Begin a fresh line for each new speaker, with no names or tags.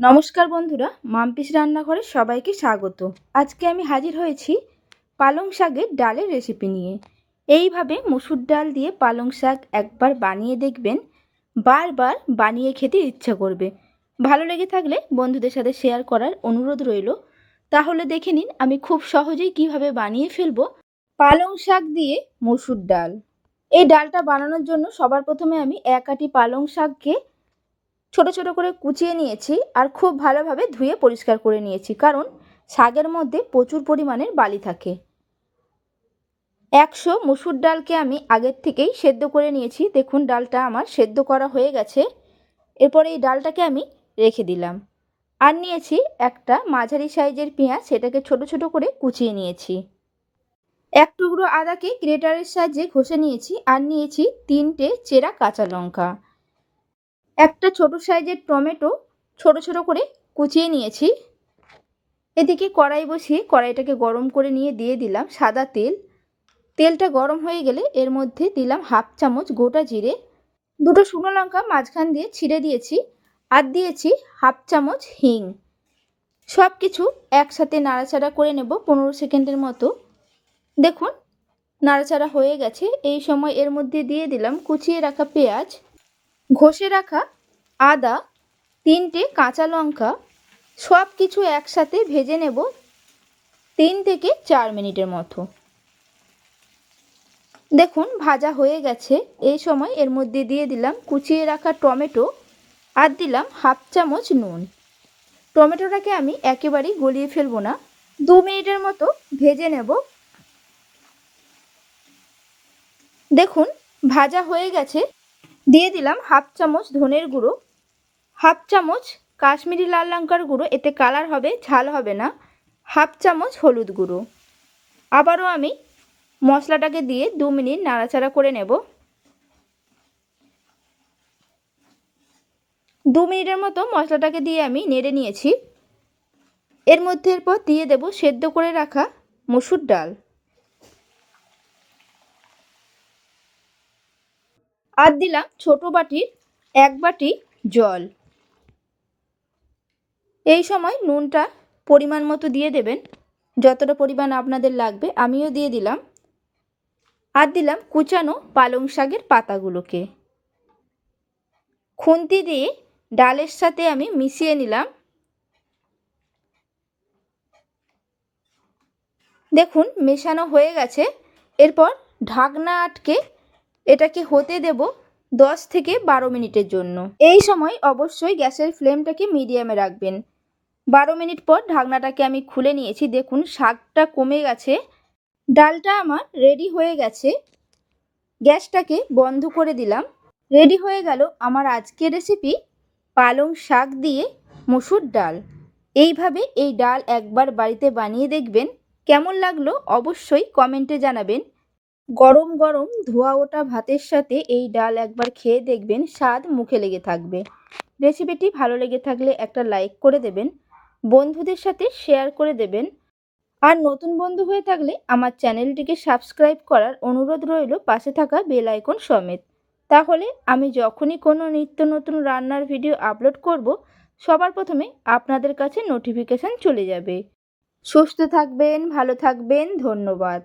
নমস্কার বন্ধুরা, মাম্পিস রান্নাঘরে সবাইকে স্বাগত। আজকে আমি হাজির হয়েছি পালং শাকের ডালের রেসিপি নিয়ে। এইভাবে মসুর ডাল দিয়ে পালং শাক একবার বানিয়ে দেখবেন, বারবার বানিয়ে খেতে ইচ্ছা করবে। ভালো লেগে থাকলে বন্ধুদের সাথে শেয়ার করার অনুরোধ রইল। তাহলে দেখে নিন আমি খুব সহজেই কিভাবে বানিয়ে ফেলবো পালং শাক দিয়ে মসুর ডাল। এই ডালটা বানানোর জন্য সবার প্রথমে আমি এক আটি পালং শাককে ছোট ছোট করে কুচিয়ে নিয়েছি আর খুব ভালোভাবে ধুয়ে পরিষ্কার করে নিয়েছি, কারণ শাকের মধ্যে প্রচুর পরিমাণের বালি থাকে। 100 মসুর ডালকে আমি আগের থেকেই সেদ্ধ করে নিয়েছি। দেখুন ডালটা আমার সেদ্ধ করা হয়ে গেছে। এরপরে এই ডালটাকে আমি রেখে দিলাম। আর নিয়েছি একটা মাঝারি সাইজের পেঁয়াজ, সেটাকে ছোট ছোট করে কুচিয়ে নিয়েছি। এক টুকরো আদাকে গ্রেটারের সাহায্যে ঘষে নিয়েছি। আর নিয়েছি 3টে চেরা কাঁচা লঙ্কা। একটা ছোট সাইজের টমেটো ছোট ছোট করে কুচিয়ে নিয়েছি। এদিকে কড়াই বসিয়ে কড়াইটাকে গরম করে নিয়ে দিয়ে দিলাম সাদা তেল। তেলটা গরম হয়ে গেলে এর মধ্যে দিলাম হাফ চামচ গোটা জিরে, দুটো শুকনো লঙ্কা মাঝখান দিয়ে ছিঁড়ে দিয়েছি, আর দিয়েছি হাফ চামচ হিং। সব কিছু একসাথে নাড়াচাড়া করে নেব 15 সেকেন্ডের মতো। দেখুন নাড়াচাড়া হয়ে গেছে। এই সময় এর মধ্যে দিয়ে দিলাম কুচিয়ে রাখা পেঁয়াজ, ঘষে রাখা আদা, 3টে কাঁচা লঙ্কা। সব কিছু একসাথে ভেজে নেব 3 থেকে 4 মিনিটের মতো। দেখুন ভাজা হয়ে গেছে। এই সময় এর মধ্যে দিয়ে দিলাম কুচিয়ে রাখা টমেটো, আর দিলাম হাফ চামচ নুন। টমেটোটাকে আমি একেবারেই গলিয়ে ফেলবো না, 2 মিনিটের মতো ভেজে নেব। দেখুন ভাজা হয়ে গেছে। দিয়ে দিলাম হাফ চামচ ধনের গুঁড়ো, হাফ চামচ কাশ্মীরি লাল লঙ্কার গুঁড়ো, এতে কালার হবে, ঝাল হবে না, হাফ চামচ হলুদ গুঁড়ো। আবারও আমি মশলাটাকে দিয়ে 2 মিনিট নাড়াচাড়া করে নেব। 2 মিনিটের মতো মশলাটাকে দিয়ে আমি নেড়ে নিয়েছি। এর মধ্যে এরপর দিয়ে দেব সেদ্ধ করে রাখা মসুর ডাল, আর দিলাম ছোট বাটির 1 বাটি জল। এই সময় নুনটা পরিমাণ মতো দিয়ে দেবেন, যতটা পরিমাণ আপনাদের লাগবে। আমিও দিয়ে দিলাম। আর দিলাম কুচানো পালং শাকের পাতাগুলোকে খুন্তি দিয়ে ডালের সাথে আমি মিশিয়ে নিলাম। দেখুন মেশানো হয়ে গেছে। এরপর ঢাকনা আটকে এটাকে হতে দেব 10 থেকে 12 মিনিটের জন্য। এই সময় অবশ্যই গ্যাসের ফ্লেমটাকে মিডিয়ামে রাখবেন। 12 মিনিট পর ঢাকনাটাকে আমি খুলে নিয়েছি। দেখুন শাকটা কমে গেছে, ডালটা আমার রেডি হয়ে গেছে। গ্যাসটাকে বন্ধ করে দিলাম। রেডি হয়ে গেল আমার আজকের রেসিপি পালং শাক দিয়ে মসুর ডাল। এইভাবে এই ডাল একবার বাড়িতে বানিয়ে দেখবেন। কেমন লাগলো অবশ্যই কমেন্টে জানাবেন। গরম গরম ধোয়া ওঠা ভাতের সাথে এই ডাল একবার খেয়ে দেখবেন, স্বাদ মুখে লেগে থাকবে। রেসিপিটি ভালো লেগে থাকলে একটা লাইক করে দেবেন, বন্ধুদের সাথে শেয়ার করে দেবেন। আর নতুন বন্ধু হয়ে থাকলে আমার চ্যানেলটিকে সাবস্ক্রাইব করার অনুরোধ রইল, পাশে থাকা বেল আইকন সমেত। তাহলে আমি যখনই কোনো নিত্য নতুন রান্নার ভিডিও আপলোড করব, সবার প্রথমে আপনাদের কাছে নোটিফিকেশান চলে যাবে। সুস্থ থাকবেন, ভালো থাকবেন, ধন্যবাদ।